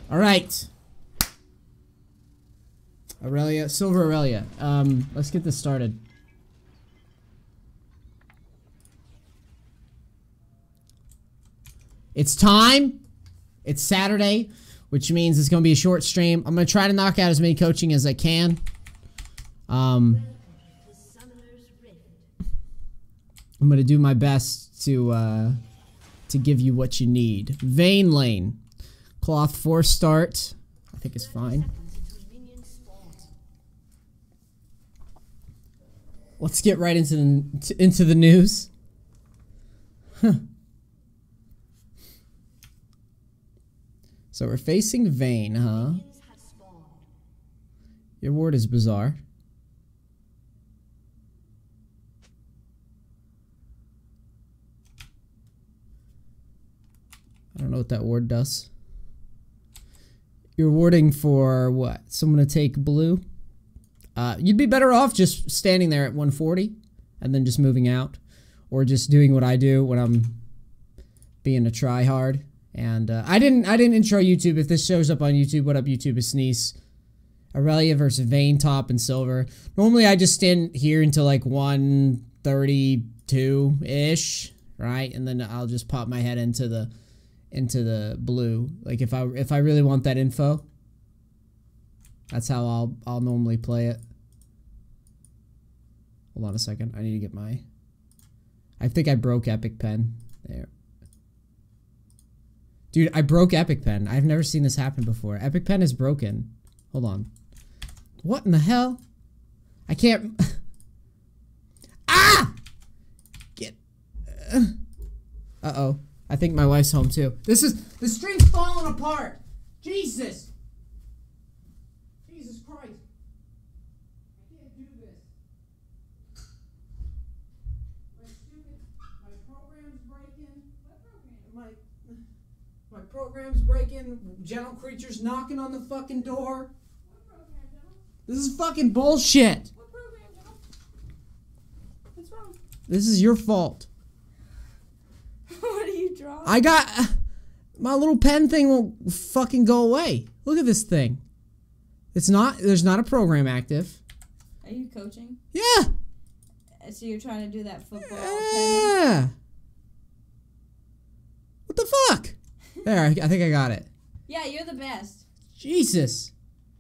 All right. Irelia, Silver Irelia. Let's get this started. It's time. It's Saturday, which means it's going to be a short stream. I'm going to try to knock out as many coaching as I can. I'm going to do my best to give you what you need. Vayne lane. Cloth 4 start. I think it's fine. Let's get right into the news. Huh. So we're facing Vayne, huh? Your ward is bizarre. I don't know what that ward does. You're warding for what? Someone to take blue? You'd be better off just standing there at 140 and then just moving out, or just doing what I do when I'm being a tryhard. And I didn't intro YouTube. If this shows up on YouTube, what up YouTube? It's Neace. Irelia versus Vayne, top and silver. Normally I just stand here until like 132 ish, right? And then I'll just pop my head into the blue. Like if I really want that info, that's how I'll normally play it. Hold on a second. I need to get my... I think I broke Epic Pen. There. Dude, I broke Epic Pen. I've never seen this happen before. Epic Pen is broken. Hold on. What in the hell? I can't... Ah! Get... Uh-oh. I think my wife's home too. The stream's falling apart. Jesus. Jesus Christ. I can't do this. My program's breaking. What program? My program's breaking. Gentle creatures knocking on the fucking door. What program, Gentle? This is fucking bullshit. What program, Gentle? What's wrong? This is your fault. What are you drawing? I got... My little pen thing won't fucking go away. Look at this thing. It's not... There's not a program active. Are you coaching? Yeah. So you're trying to do that football Yeah. pen? What the fuck? There, I think I got it. Yeah, you're the best. Jesus.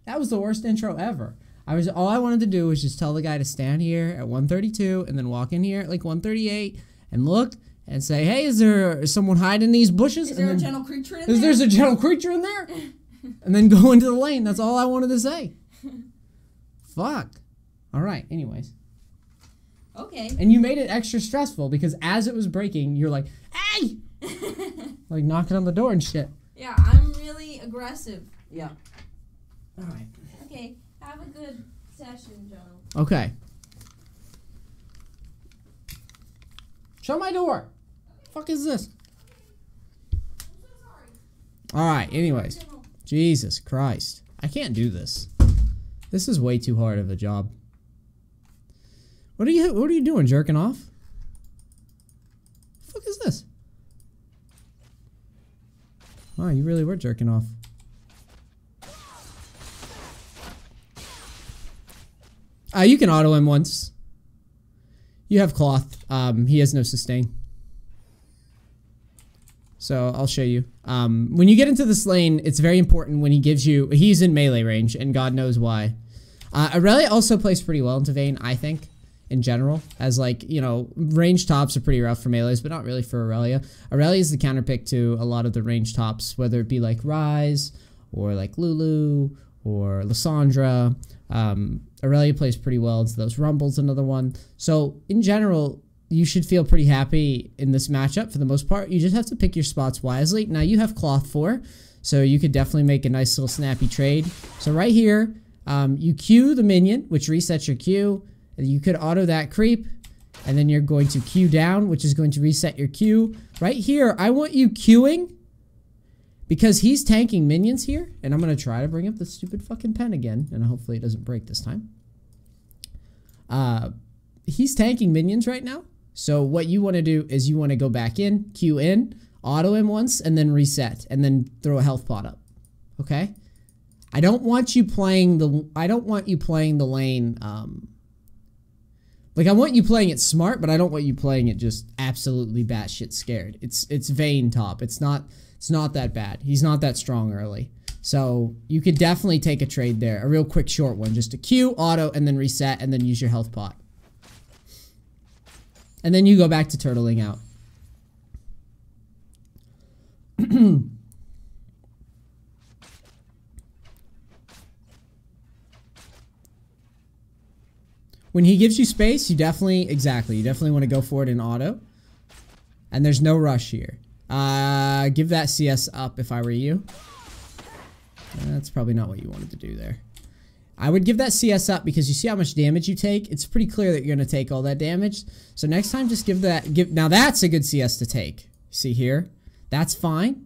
That was the worst intro ever. All I wanted to do was just tell the guy to stand here at 132 and then walk in here at like 138 and look and say, hey, is there someone hiding in these bushes? Is there a gentle creature in there? Is there a gentle creature in there? And then go into the lane. That's all I wanted to say. Fuck. All right, anyways. Okay. And you made it extra stressful because as it was breaking, you're like, hey! Like knocking on the door and shit. Yeah, I'm really aggressive. Yeah. All right. Okay, have a good session, Joe. Okay. Shut my door. Fuck is this? I'm so sorry. All right. Anyways, Jesus Christ, I can't do this. This is way too hard of a job. What are you doing? Jerking off? The fuck is this? Wow, you really were jerking off. You can auto him once. You have cloth. He has no sustain. So I'll show you. When you get into this lane, it's very important when he gives you... He's in melee range, and God knows why. Irelia also plays pretty well into Vayne, I think, in general. As like, you know, range tops are pretty rough for melees, but not really for Irelia. Irelia is the counter pick to a lot of the range tops, whether it be like Ryze, or like Lulu, or Lissandra. Irelia plays pretty well into those Rumble's another one. So, in general... You should feel pretty happy in this matchup for the most part. You just have to pick your spots wisely. Now, you have cloth 4, so you could definitely make a nice little snappy trade. So right here, you Q the minion, which resets your Q. You could auto that creep, and then you're going to Q down, which is going to reset your Q. Right here, I want you Qing, because he's tanking minions here, and I'm going to try to bring up the stupid fucking pen again, and hopefully it doesn't break this time. He's tanking minions right now. So what you want to do is you want to go back in, Q in, auto him once, and then reset, and then throw a health pot up. okay? I don't want you playing the lane, like I want you playing it smart, but I don't want you playing it just absolutely batshit scared. It's Vayne top. It's not that bad. He's not that strong early. So you could definitely take a trade there. A real quick short one. Just a Q, auto, and then reset, and then use your health pot. And then you go back to turtling out. When he gives you space, you definitely want to go for it in auto. And there's no rush here. Give that CS up if I were you. That's probably not what you wanted to do there. I would give that CS up because you see how much damage you take? It's pretty clear that you're going to take all that damage. So next time, just now that's a good CS to take. See here? That's fine.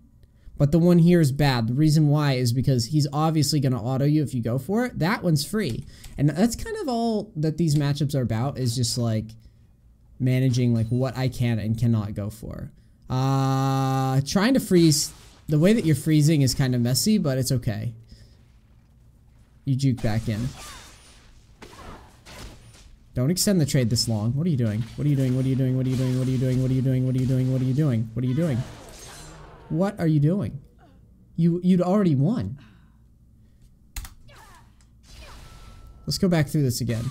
But the one here is bad. The reason why is because he's obviously going to auto you if you go for it. That one's free. And that's kind of all that these matchups are about, is just like managing like what I can and cannot go for. Trying to freeze. The way that you're freezing is kind of messy, but it's okay. You juke back in. Don't extend the trade this long. What are you doing? What are you doing? What are you doing? What are you doing? What are you doing? What are you doing? What are you doing? What are you doing? What are you doing? What are you doing? You'd already won. Let's go back through this again.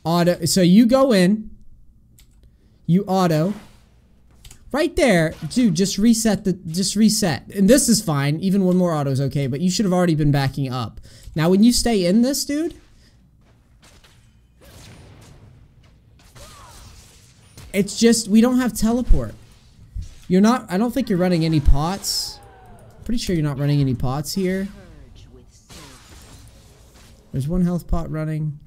Auto. So you go in. You auto. Right there, dude, just reset. And this is fine. Even one more auto is okay, but you should have already been backing up. Now, when you stay in this, dude, it's just, we don't have teleport. You're not, I don't think you're running any pots. Pretty sure you're not running any pots here. There's one health pot running.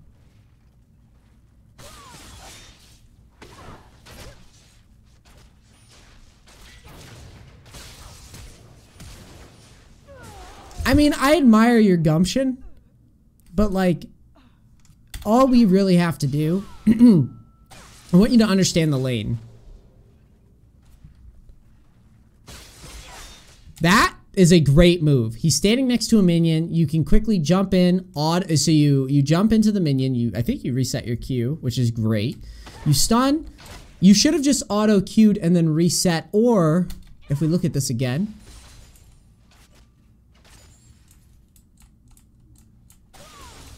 I mean, I admire your gumption, but like, all we really have to do, I want you to understand the lane. That is a great move. He's standing next to a minion. You can quickly jump in. So you jump into the minion. I think you reset your Q, which is great. You stun. You should have just auto queued and then reset. Or if we look at this again.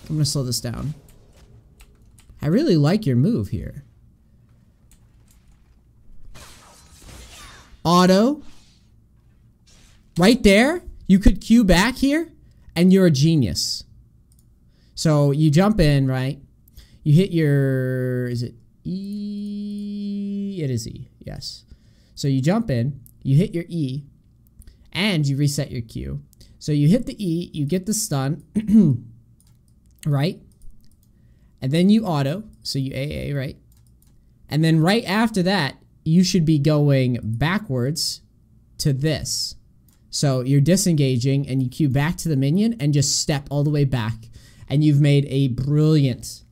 I'm gonna slow this down. I really like your move here. Auto. Right there, you could queue back here, and you're a genius. So you jump in, right? You hit your, is it E? It is E, yes. So you jump in, you hit your E, and you reset your Q. So you hit the E, you get the stun, right? And then you auto, so you AA, right? And then right after that, you should be going backwards to this. So you're disengaging and you queue back to the minion and just step all the way back. And you've made a brilliant,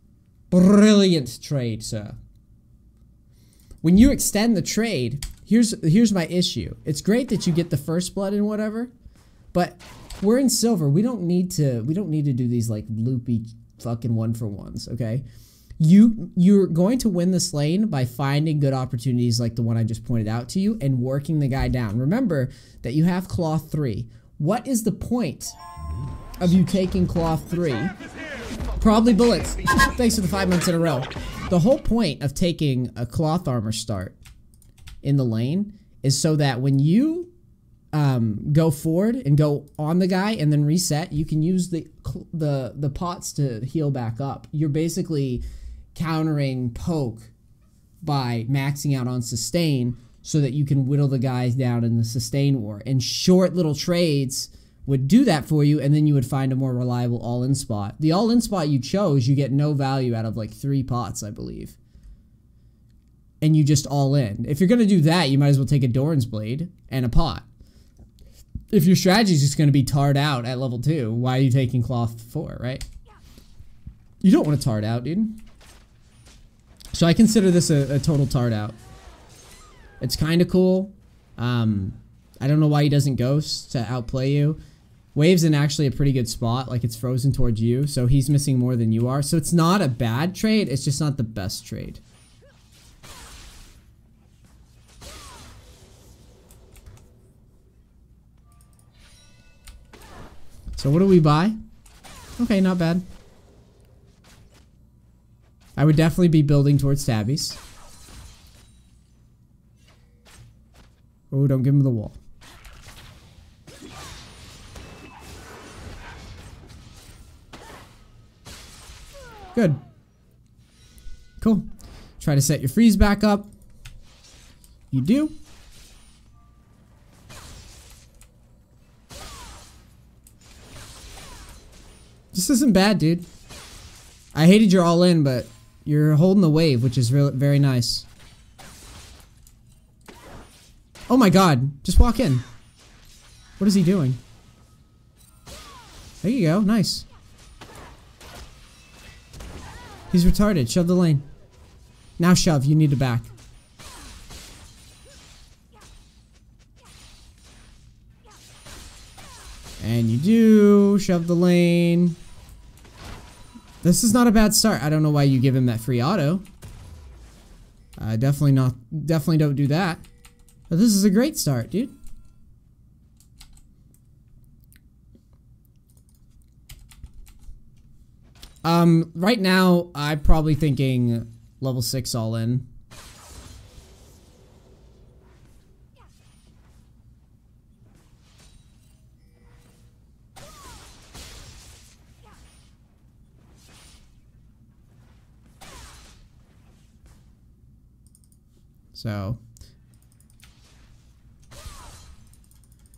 brilliant trade, sir. When you extend the trade, here's my issue. It's great that you get the first blood and whatever, but we're in silver. We don't need to do these like loopy fucking 1-for-1s, okay? You're going to win this lane by finding good opportunities like the one I just pointed out to you and working the guy down. Remember that you have cloth 3. What is the point of you taking cloth 3? Probably bullets. Thanks for the 5 months in a row. The whole point of taking a cloth armor start in the lane is so that when you go forward and go on the guy and then reset, you can use the pots to heal back up. You're basically countering poke by maxing out on sustain so that you can whittle the guys down in the sustain war. And short little trades would do that for you, and then you would find a more reliable all-in spot. The all-in spot you chose, you get no value out of like 3 pots, I believe. And you just all in. If you're going to do that, you might as well take a Doran's Blade and a pot. If your strategy is just going to be tarred out at level 2, why are you taking cloth 4, right? You don't want to tard out, dude. So I consider this a total tard out. It's kind of cool. I don't know why he doesn't ghost to outplay you. Wave's in actually a pretty good spot. Like, it's frozen towards you, so he's missing more than you are. So it's not a bad trade. It's just not the best trade. So what do we buy? Okay, not bad. I would definitely be building towards tabbies. Oh, don't give him the wall. Good. Cool. Try to set your freeze back up. You do. This isn't bad, dude. I hated your all in, but you're holding the wave, which is very nice. Oh my god. Just walk in. What is he doing? There you go. Nice. He's retarded. Shove the lane. Now shove. You need to back. And you do. Shove the lane. This is not a bad start. I don't know why you give him that free auto. Definitely not. Definitely don't do that. But this is a great start, dude. Right now, I'm probably thinking level 6 all in. So,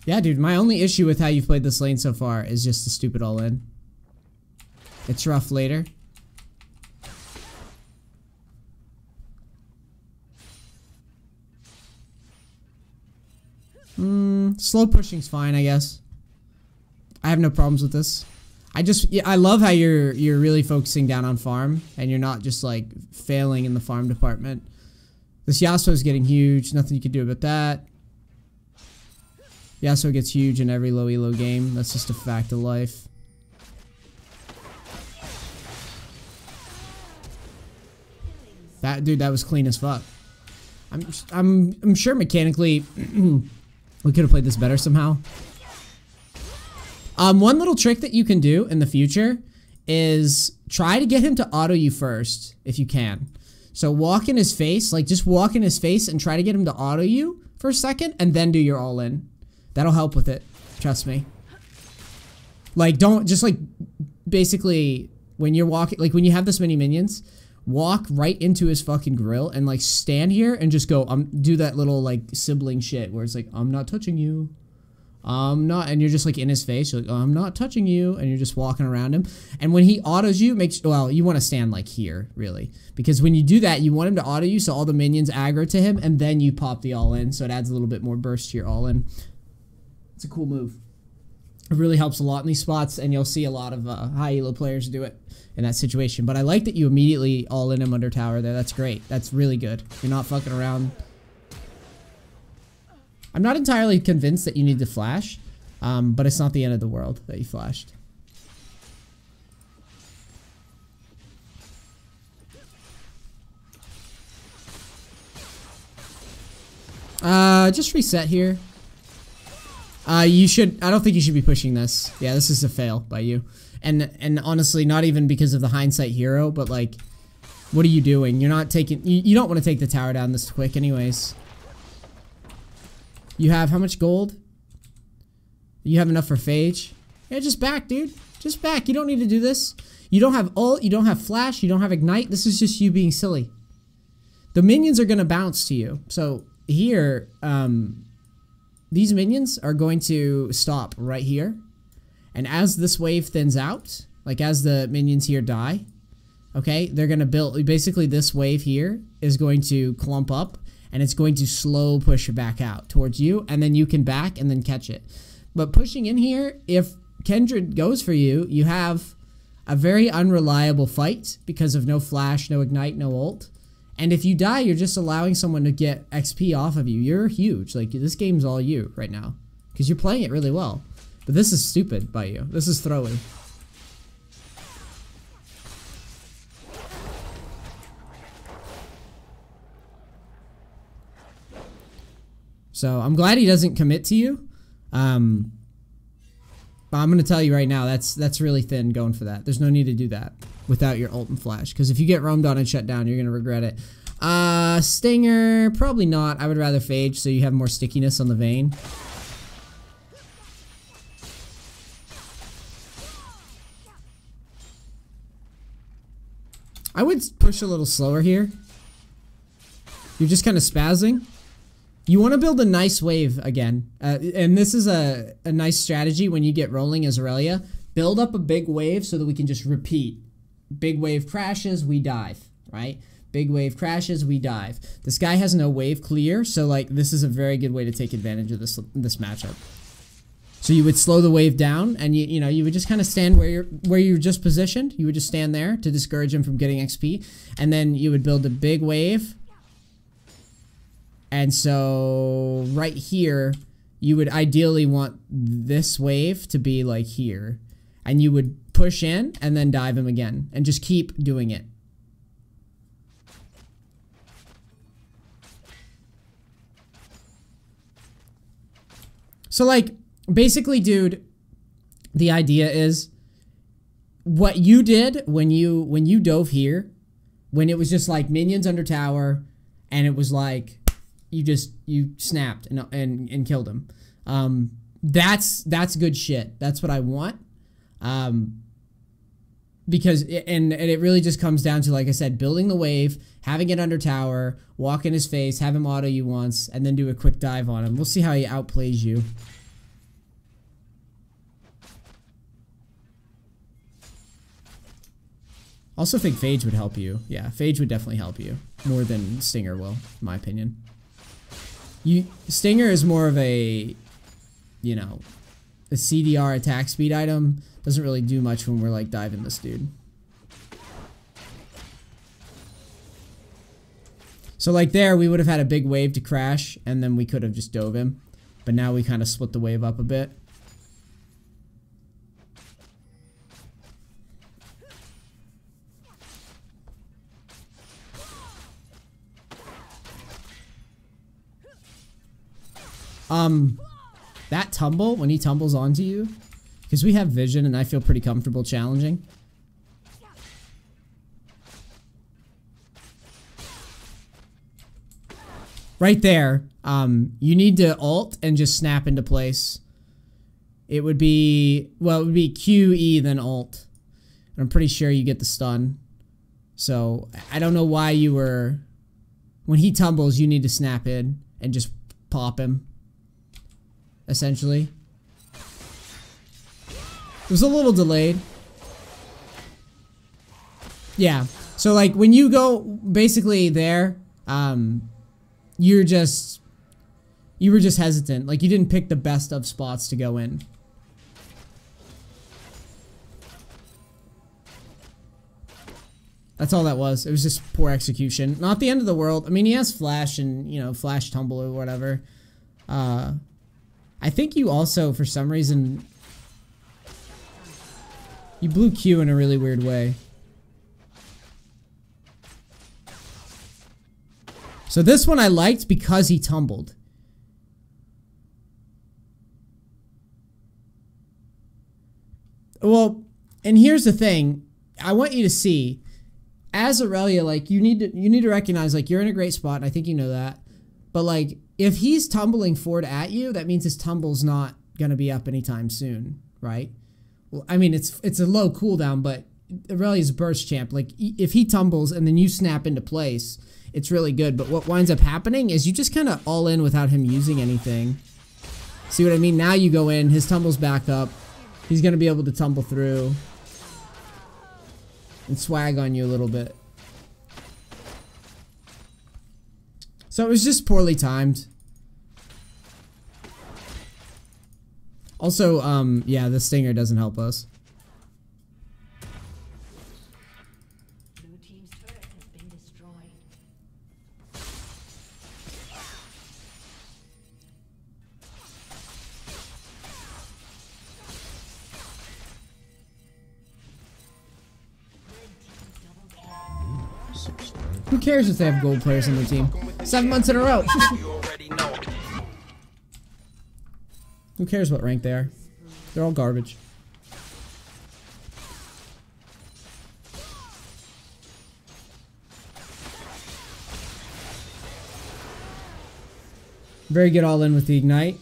yeah, dude, my only issue with how you've played this lane so far is just the stupid all in. It's rough later. Slow pushing's fine, I guess. I have no problems with this. I love how you're really focusing down on farm and you're not just like failing in the farm department. This Yasuo's getting huge. Nothing you can do about that. Yasuo gets huge in every low elo game. That's just a fact of life. That dude, that was clean as fuck. I'm sure mechanically we could have played this better somehow. One little trick that you can do in the future is try to get him to auto you first if you can. So walk in his face, like just walk in his face and try to get him to auto you for a second and then do your all in. That'll help with it. Trust me. Like don't just like basically when you're walking, like when you have this many minions, walk right into his fucking grill and like stand here and just go, do that little like sibling shit where it's like, I'm not touching you. I'm not, and you're just like in his face, you're like, oh, I'm not touching you, and you're just walking around him. And when he autos you, well, you want to stand like here, really. Because when you do that, you want him to auto you so all the minions aggro to him, and then you pop the all-in, so it adds a little bit more burst to your all-in. It's a cool move. It really helps a lot in these spots, and you'll see a lot of high elo players do it in that situation. But I like that you immediately all-in him under tower there. That's great. That's really good. You're not fucking around. I'm not entirely convinced that you need to flash, but it's not the end of the world that you flashed. Just reset here. I don't think you should be pushing this. Yeah, this is a fail by you. And honestly, not even because of the hindsight hero, but like, what are you doing? You're not taking, you don't want to take the tower down this quick anyways. You have how much gold? You have enough for Phage? Yeah, just back, dude. Just back. You don't need to do this. You don't have ult. You don't have flash. You don't have ignite. This is just you being silly. The minions are going to bounce to you. So here, these minions are going to stop right here. And as this wave thins out, like as the minions here die, okay, they're going to build, basically this wave here is going to clump up. And it's going to slow push back out towards you. And then you can back and then catch it. But pushing in here, if Kindred goes for you, you have a very unreliable fight because of no flash, no ignite, no ult. And if you die, you're just allowing someone to get XP off of you. You're huge. Like, this game's all you right now. Because you're playing it really well. But this is stupid by you. This is throwy. So, I'm glad he doesn't commit to you. But I'm going to tell you right now, that's really thin going for that. There's no need to do that without your ult and flash. Because if you get roamed on and shut down, you're going to regret it. Stinger, probably not. I would rather Phage so you have more stickiness on the Vayne. I would push a little slower here. You're just kind of spazzing. You want to build a nice wave again. And this is a nice strategy when you get rolling as Irelia. Build up a big wave so that we can just repeat. Big wave crashes, we dive, right? Big wave crashes, we dive. This guy has no wave clear, so like this is a very good way to take advantage of this matchup. So you would slow the wave down, and you know you would just kind of stand where you're just positioned. You would just stand there to discourage him from getting XP, and then you would build a big wave. And so right here, you would ideally want this wave to be like here, and you would push in and then dive him again, and just keep doing it. So like, basically, dude, the idea is what you did when you dove here, when it was just like minions under tower, and it was like you snapped and killed him. That's good shit. That's what I want. Because it really just comes down to, like I said, building the wave, having it under tower, walk in his face, have him auto you once, and then do a quick dive on him. We'll see how he outplays you. Also think Phage would help you. Yeah, Phage would definitely help you. More than Stinger will, in my opinion. Stinger is more of a, you know, a CDR attack speed item. Doesn't really do much when we're like diving this dude. So like there, we would have had a big wave to crash, and then we could have just dove him. But now we kind of split the wave up a bit. That tumble, when he tumbles onto you, because we have vision and I feel pretty comfortable challenging. Right there, you need to ult and just snap into place. It would be, well, it would be QE then ult. And I'm pretty sure you get the stun. So, I don't know why you were, when he tumbles, you need to snap in and just pop him. Essentially. It was a little delayed. Yeah. So like when you go basically there, you were just hesitant. Like you didn't pick the best of spots to go in. That's all that was. It was just poor execution. Not the end of the world. I mean, he has flash and, you know, flash tumble or whatever. I think you also, for some reason, you blew Q in a really weird way. So this one I liked because he tumbled. Well, and here's the thing. I want you to see, as Irelia, like you need to recognize, like, you're in a great spot, and I think you know that. But like, if he's tumbling forward at you, that means his tumble's not gonna be up anytime soon, right? Well, I mean, it's a low cooldown, but Irelia's burst champ. Like, if he tumbles and then you snap into place, it's really good. But what winds up happening is you just kind of all in without him using anything. See what I mean? Now you go in, his tumble's back up. He's gonna be able to tumble through and swag on you a little bit. So it was just poorly timed. Also, yeah, the Stinger doesn't help us. Blue team's turret has been destroyed. Who cares if they have gold players on their team? 7 months in a row. Who cares what rank they are? They're all garbage. Very good all in with the ignite.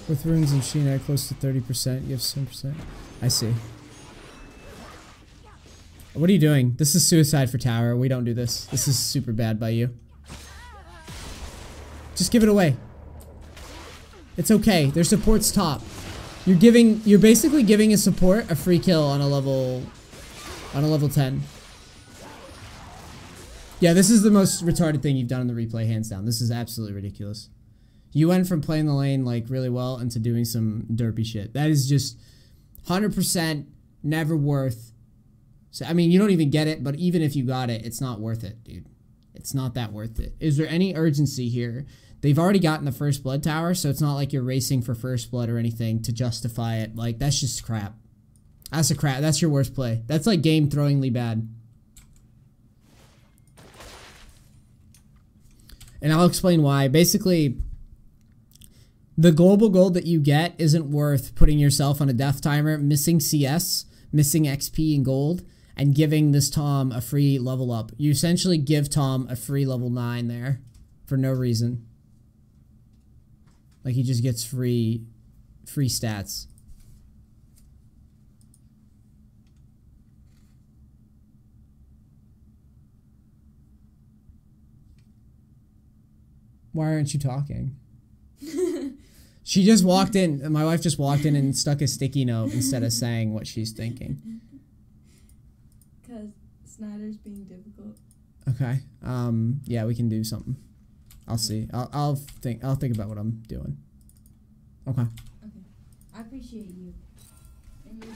With runes and Sheena close to 30%, you have 7%. I see. What are you doing? This is suicide for tower. We don't do this. This is super bad by you. Just give it away. It's okay. Their support's top. You're basically giving a support a free kill on a level 10. Yeah, this is the most retarded thing you've done in the replay, hands down. This is absolutely ridiculous. You went from playing the lane like really well into doing some derpy shit. That is just 100% never worth. So I mean, you don't even get it, but even if you got it, it's not worth it, dude. It's not that worth it. Is there any urgency here? They've already gotten the first blood tower, so it's not like you're racing for first blood or anything to justify it. Like, that's just crap. That's a crap. That's your worst play. That's like game throwingly bad. And I'll explain why. Basically, the global gold that you get isn't worth putting yourself on a death timer, missing CS, missing XP and gold, and giving this Tom a free level up. You essentially give Tom a free level 9 there for no reason. Like, he just gets free stats. Why aren't you talking? She just walked in. My wife just walked in and stuck a sticky note instead of saying what she's thinking. Because Snyder's being difficult. Okay. Yeah, we can do something. I'll see. I'll think about what I'm doing. Okay. Okay. I appreciate you. And you're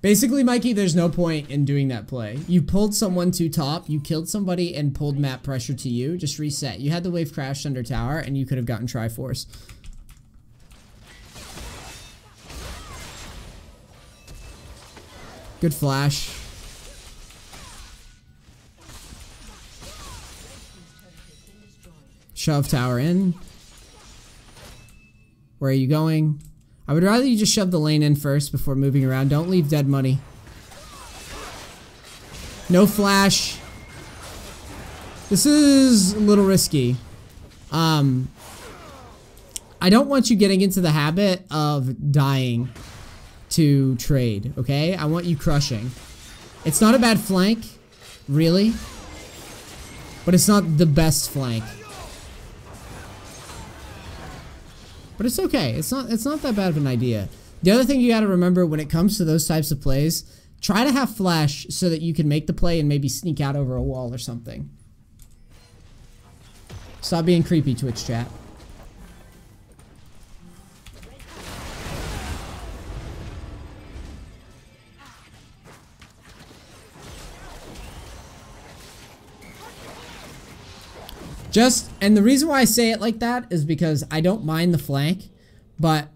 Basically, Mikey, there's no point in doing that play. You pulled someone to top, you killed somebody and pulled map pressure to you. Just reset. You had the wave crash under tower and you could have gotten Triforce. Good flash. Shove tower in. Where are you going? I would rather you just shove the lane in first before moving around. Don't leave dead money. No flash. This is a little risky. I don't want you getting into the habit of dying to trade, okay? I want you crushing. It's not a bad flank, really. But it's not the best flank. But it's okay. It's not that bad of an idea. The other thing you got to remember when it comes to those types of plays, try to have flash so that you can make the play and maybe sneak out over a wall or something. Stop being creepy, Twitch chat. And the reason why I say it like that is because I don't mind the flank, but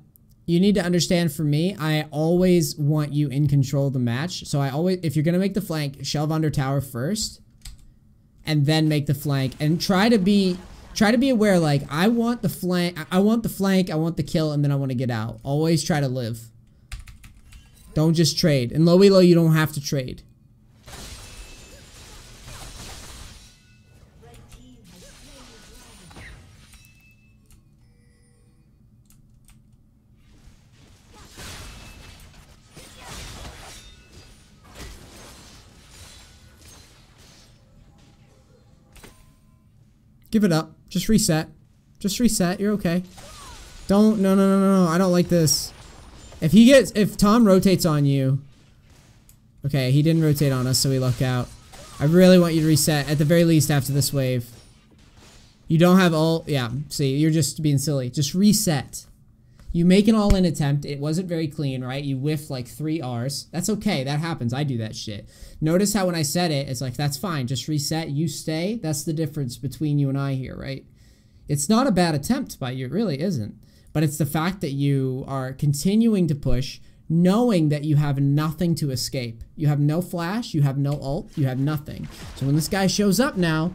you need to understand, for me, I always want you in control of the match. So if you're going to make the flank, shove under tower first and then make the flank, and try to be aware, like, I want the flank, I want the kill, and then I want to get out. Always try to live. Don't just trade. In low elo, you don't have to trade. Give it up. Just reset. Just reset. You're okay. No. I don't like this. If Tom rotates on you. Okay, he didn't rotate on us, so we luck out. I really want you to reset, at the very least, after this wave. You don't have all... Yeah, see, you're just being silly. Just reset. You make an all-in attempt. It wasn't very clean, right? You whiffed like 3 Rs. That's okay. That happens. I do that shit. Notice how when I said it, it's like, that's fine. Just reset. You stay. That's the difference between you and I here, right? It's not a bad attempt by you, it really isn't. But it's the fact that you are continuing to push, knowing that you have nothing to escape. You have no flash, you have no ult, you have nothing. So when this guy shows up now,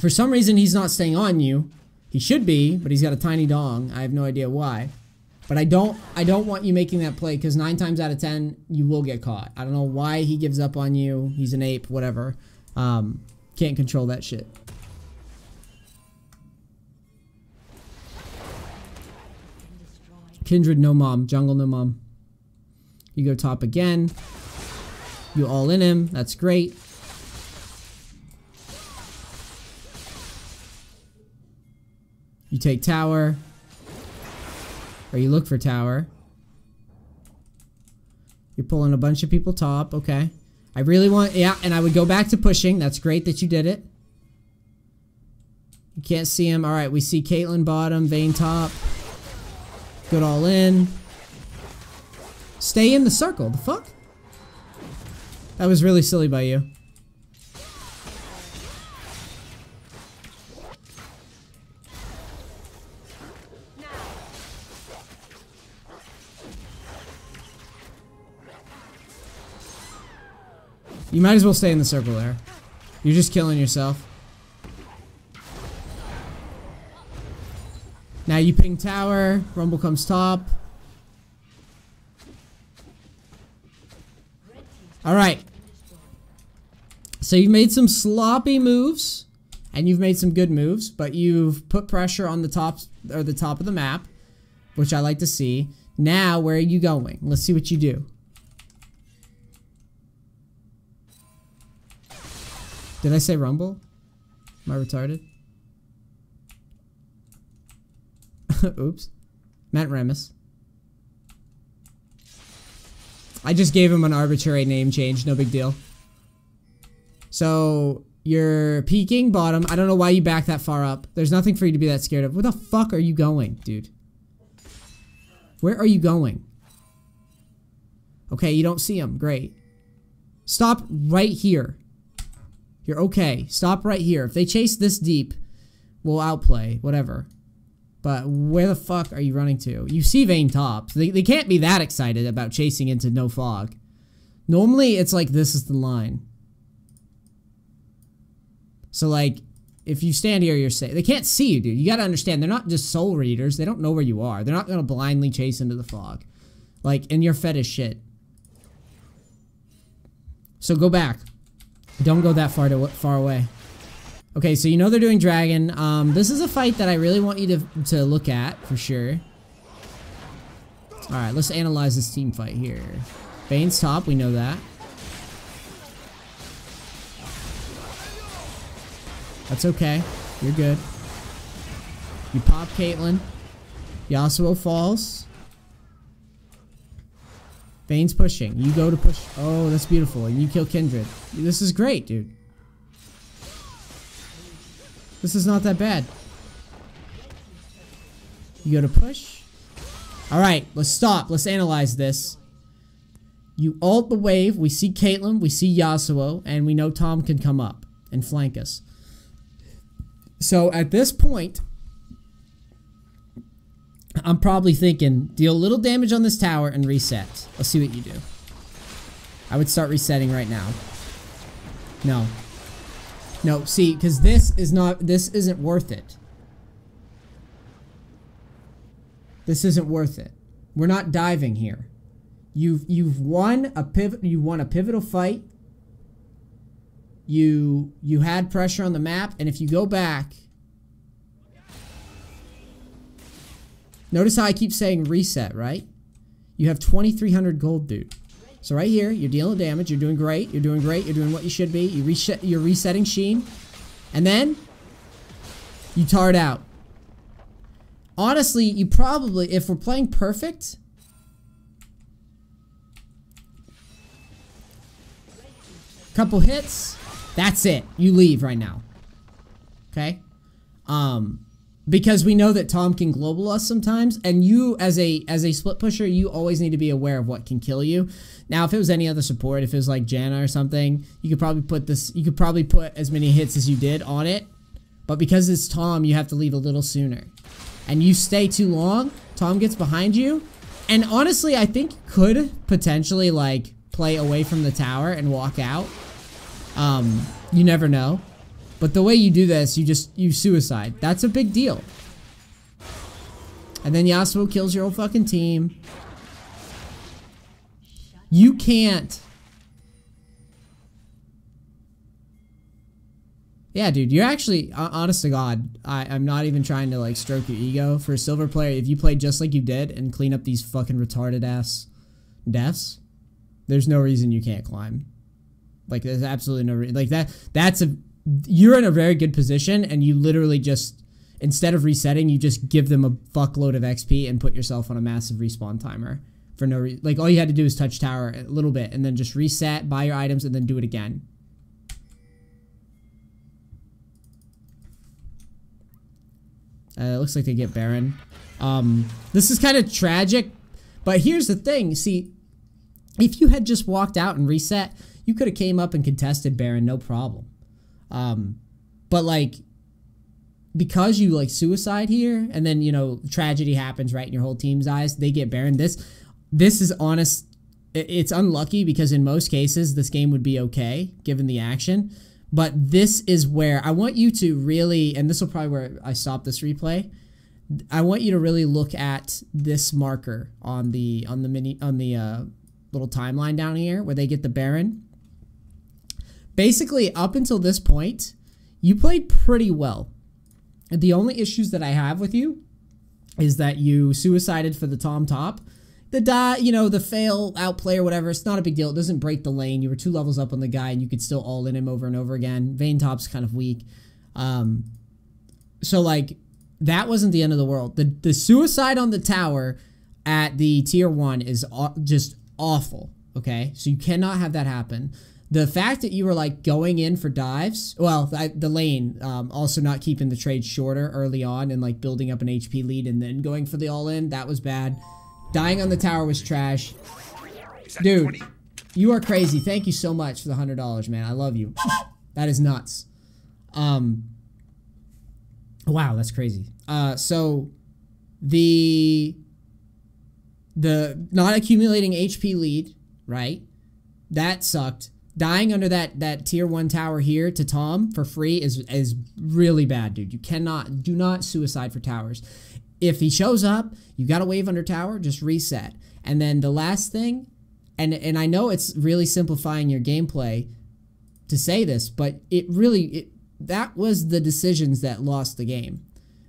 for some reason he's not staying on you. He should be, but he's got a tiny dong. I have no idea why. But I don't want you making that play, because 9 times out of 10, you will get caught. I don't know why he gives up on you. He's an ape, whatever. Can't control that shit. Kindred, no mom. Jungle, no mom. You go top again. You all in him. That's great. You take tower. Or you look for tower. You're pulling a bunch of people top. Okay. I really want... Yeah, and I would go back to pushing. That's great that you did it. You can't see him. Alright, we see Caitlyn bottom. Vayne top. Good all in. Stay in the circle. The fuck? That was really silly by you. You might as well stay in the circle there. You're just killing yourself. Now you ping tower. Rumble comes top. Alright. So you've made some sloppy moves. And you've made some good moves. But you've put pressure on the top, or the top of the map. Which I like to see. Now, where are you going? Let's see what you do. Did I say Rumble? Am I retarded? Oops. Meant Remus. I just gave him an arbitrary name change. No big deal. So, you're peeking bottom. I don't know why you back that far up. There's nothing for you to be that scared of. Where the fuck are you going, dude? Where are you going? Okay, you don't see him. Great. Stop right here. You're okay. Stop right here. If they chase this deep, we'll outplay. Whatever. But where the fuck are you running to? You see Vayne top. So they can't be that excited about chasing into no fog. Normally, it's like this is the line. So, like, if you stand here, you're safe. They can't see you, dude. You gotta understand, they're not just soul readers. They don't know where you are. They're not gonna blindly chase into the fog. Like, and you're fed as shit. So go back. Don't go that far away. Okay, so you know they're doing dragon. This is a fight that I really want you to look at, for sure. Alright, let's analyze this team fight here. Vayne's top, we know that. That's okay. You're good. You pop Caitlyn. Yasuo falls. Vayne's pushing. You go to push. Oh, that's beautiful. And you kill Kindred. This is great, dude. This is not that bad. You go to push. Alright, let's stop. Let's analyze this. You ult the wave. We see Caitlyn. We see Yasuo. And we know Tom can come up and flank us. So at this point, I'm probably thinking, deal a little damage on this tower and reset. Let's see what you do. I would start resetting right now. No. No, see, because this isn't worth it. This isn't worth it. We're not diving here. You've won a pivotal fight. You had pressure on the map, and if you go back, notice how I keep saying reset, right? You have 2,300 gold, dude. So right here, you're dealing damage. You're doing great. You're doing great. You're doing what you should be. You're resetting Sheen. And then, you tar it out. Honestly, you probably, if we're playing perfect, couple hits, that's it. You leave right now. Okay? Because we know that Tom can global us sometimes, and you, as a split pusher, you always need to be aware of what can kill you. Now, if it was any other support, if it was like Janna or something, you could probably put as many hits as you did on it But because it's Tom, you have to leave a little sooner. And you stay too long, Tom gets behind you. And honestly, I think you could potentially, like, play away from the tower and walk out. You never know. But the way you do this, you suicide. That's a big deal. And then Yasuo kills your whole fucking team. You can't. Yeah, dude, you're actually, honest to God, I'm not even trying to, like, stroke your ego. For a silver player, if you played just like you did and clean up these fucking retarded ass deaths, there's no reason you can't climb. Like, there's absolutely no reason. Like, you're in a very good position, and you literally just, instead of resetting, you just give them a fuckload of XP and put yourself on a massive respawn timer for no reason. Like, all you had to do is touch tower a little bit, and then just reset, buy your items, and then do it again. It looks like they get Baron. This is kind of tragic, but here's the thing. See, if you had just walked out and reset, you could have came up and contested Baron, no problem. But like, because you like suicide here, and then, you know, tragedy happens right in your whole team's eyes, they get Baron. This is honest. It's unlucky because in most cases, this game would be okay given the action. But this is where I want you to really, and this will probably where I stop this replay. I want you to really look at this marker on the little timeline down here where they get the Baron. Basically, up until this point, you played pretty well. The only issues that I have with you is that you suicided for the Tom top. The die, you know, the fail, outplay or whatever, it's not a big deal. It doesn't break the lane. You were 2 levels up on the guy and you could still all in him over and over again. Vayne top's kind of weak. So like, that wasn't the end of the world. The suicide on the tower at the tier 1 is just awful, okay? So you cannot have that happen. The fact that you were like going in for dives, well, the lane, also not keeping the trade shorter early on and like building up an HP lead and then going for the all-in, that was bad. Dying on the tower was trash. Dude, you are crazy. Thank you so much for the $100, man. I love you. That is nuts. Wow, that's crazy. So the not accumulating HP lead, right? That sucked. Dying under that tier 1 tower here to Tom for free is really bad, dude. You do not suicide for towers. If he shows up, you got to wave under tower, just reset. And then the last thing, and I know it's really simplifying your gameplay to say this, but that was the decisions that lost the game.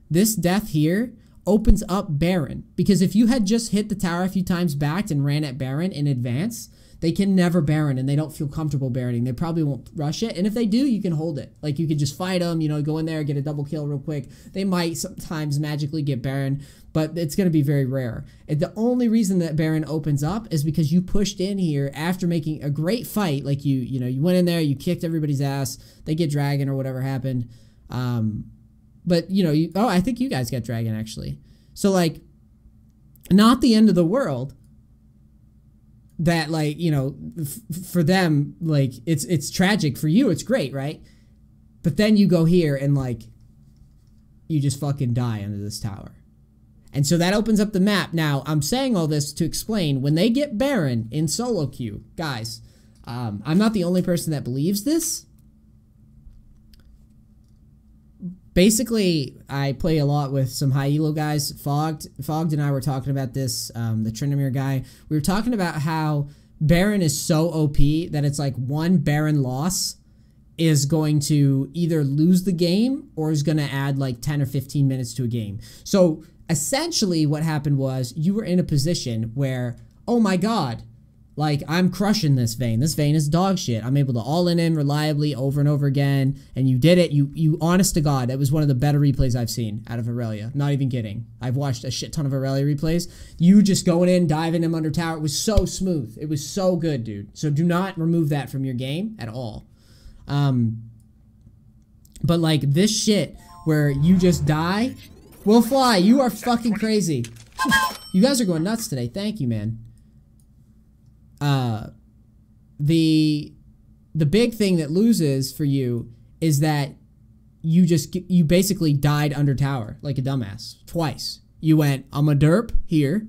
This death here opens up Baron, because if you had just hit the tower a few times back and ran at Baron in advance, they can never Baron, and they don't feel comfortable Baroning. They probably won't rush it, and if they do, you can hold it. Like, you could just fight them, you know, go in there, get a double kill real quick. They might sometimes magically get Baron, but it's going to be very rare. And the only reason that Baron opens up is because you pushed in here after making a great fight. Like, you know, you went in there, you kicked everybody's ass, they get Dragon or whatever happened. But, you know, I think you guys got Dragon, actually. So, like, not the end of the world. That, like, you know, for them, like, it's tragic. For you, it's great, right? But then you go here and, like, you just fucking die under this tower. And so that opens up the map. Now, I'm saying all this to explain, when they get Baron in solo queue, guys, I'm not the only person that believes this. Basically, I play a lot with some high elo guys. Fogged and I were talking about this, the Trinamir guy. We were talking about how Baron is so OP that it's like one Baron loss is going to either lose the game or is going to add like 10 or 15 minutes to a game. So essentially what happened was you were in a position where, oh my God, like, I'm crushing this Vayne. This Vayne is dog shit. I'm able to all in him reliably over and over again. And you did it. You honest to God, that was one of the better replays I've seen out of Irelia. Not even kidding. I've watched a shit ton of Irelia replays. You just going in, diving him under tower. It was so smooth. It was so good, dude. So do not remove that from your game at all. But like this shit where you just die. Will fly. You are fucking crazy. You guys are going nuts today. Thank you, man. The big thing that loses for you is that you basically died under tower like a dumbass twice. You went, I'm a derp here,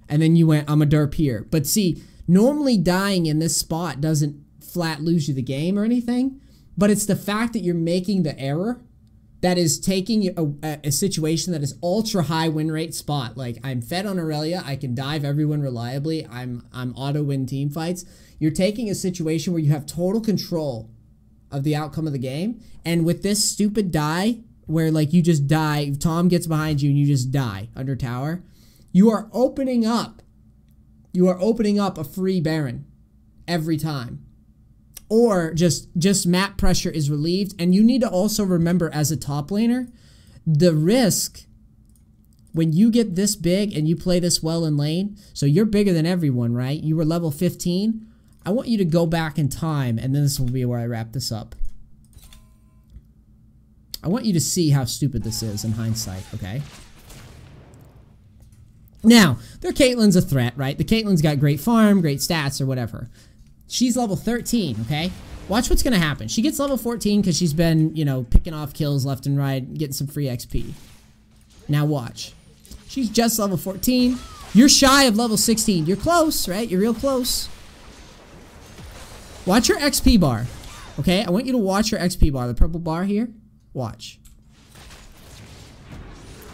and then you went, I'm a derp here. But see, normally dying in this spot doesn't flat lose you the game or anything, but it's the fact that you're making the error that is taking a situation that is ultra high win rate spot. Like, I'm fed on Irelia, I can dive everyone reliably, I'm auto win team fights. You're taking a situation where you have total control of the outcome of the game, and with this stupid die where like you just die, Tom gets behind you and you just die under tower, you are opening up a free Baron every time. Or just map pressure is relieved. And you need to also remember, as a top laner, the risk when you get this big and you play this well in lane, so you're bigger than everyone, right? You were level 15. I want you to go back in time, and then this will be where I wrap this up. I want you to see how stupid this is in hindsight, okay? Now, their Caitlyn's a threat, right? The Caitlyn's got great farm, great stats, or whatever. She's level 13, okay? Watch what's gonna happen. She gets level 14 because she's been, you know, picking off kills left and right, getting some free XP. Now watch. She's just level 14. You're shy of level 16. You're close, right? You're real close. Watch your XP bar, okay? I want you to watch your XP bar, the purple bar here. Watch.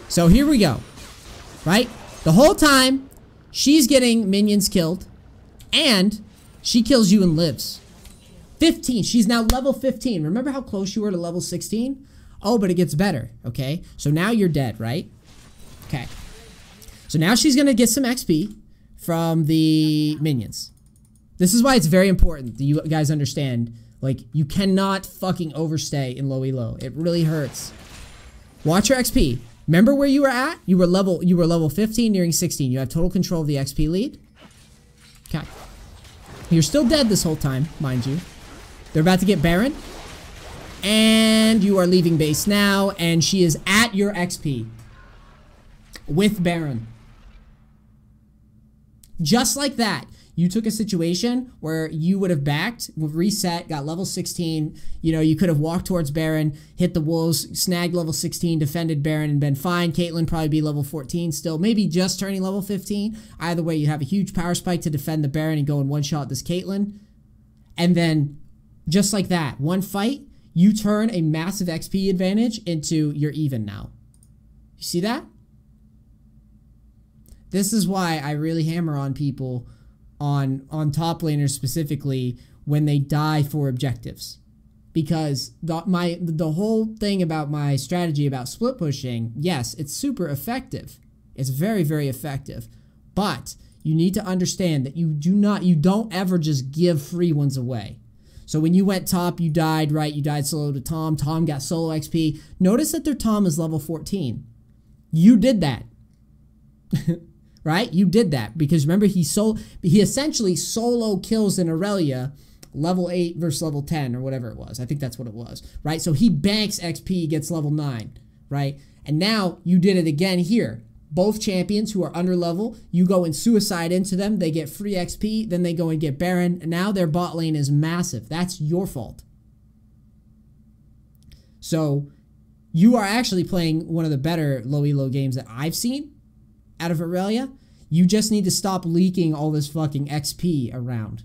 So here we go, right? The whole time, she's getting minions killed, and she kills you and lives. 15. She's now level 15. Remember how close you were to level 16? Oh, but it gets better, okay? So now you're dead, right? Okay. So now she's going to get some XP from the minions. This is why it's very important that you guys understand, like, you cannot fucking overstay in low elo. It really hurts. Watch your XP. Remember where you were at? You were level 15, nearing 16. You have total control of the XP lead. Okay. You're still dead this whole time, mind you. They're about to get Baron. And you are leaving base now, and she is at your XP. With Baron. Just like that. You took a situation where you would have backed, reset, got level 16. You know, you could have walked towards Baron, hit the wolves, snagged level 16, defended Baron, and been fine. Caitlyn probably be level 14 still, maybe just turning level 15. Either way, you have a huge power spike to defend the Baron and go in one shot this Caitlyn. And then, just like that, one fight, you turn a massive XP advantage into you're even now. You see that? This is why I really hammer on people on top laners specifically when they die for objectives, because the whole thing about my strategy about split pushing, yes, it's super effective, it's very, very effective, but you need to understand that you don't ever just give free ones away. So when you went top, you died, right? You died solo to Tom. Tom got solo XP. Notice that their Tom is level 14. You did that. Right? You did that because remember he essentially solo kills an Irelia level 8 versus level 10 or whatever it was. I think that's what it was, right? So he banks XP, gets level 9, right? And now you did it again here. Both champions who are under level, you go and suicide into them, they get free XP, then they go and get Baron, and now their bot lane is massive. That's your fault. So you are actually playing one of the better low elo games that I've seen out of Irelia. You just need to stop leaking all this fucking XP around.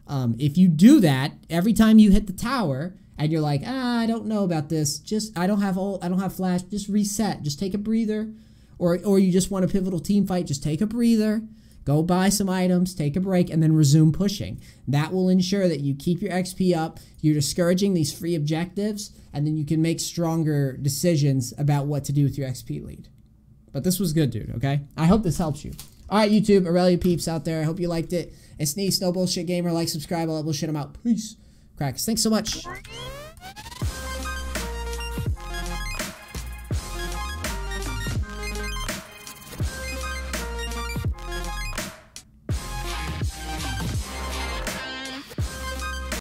If you do that every time you hit the tower and you're like, I don't know about this, just I don't have flash, just reset, just take a breather, or you just want a pivotal team fight, just take a breather, go buy some items, take a break, and then resume pushing. That will ensure that you keep your XP up, you're discouraging these free objectives, and then you can make stronger decisions about what to do with your XP lead. But this was good, dude, okay? I hope this helps you. All right, YouTube, Irelia peeps out there. I hope you liked it. It's Neace, no bullshit gamer. Like, subscribe, all that bullshit. I'm out. Peace. Cracks. Thanks so much.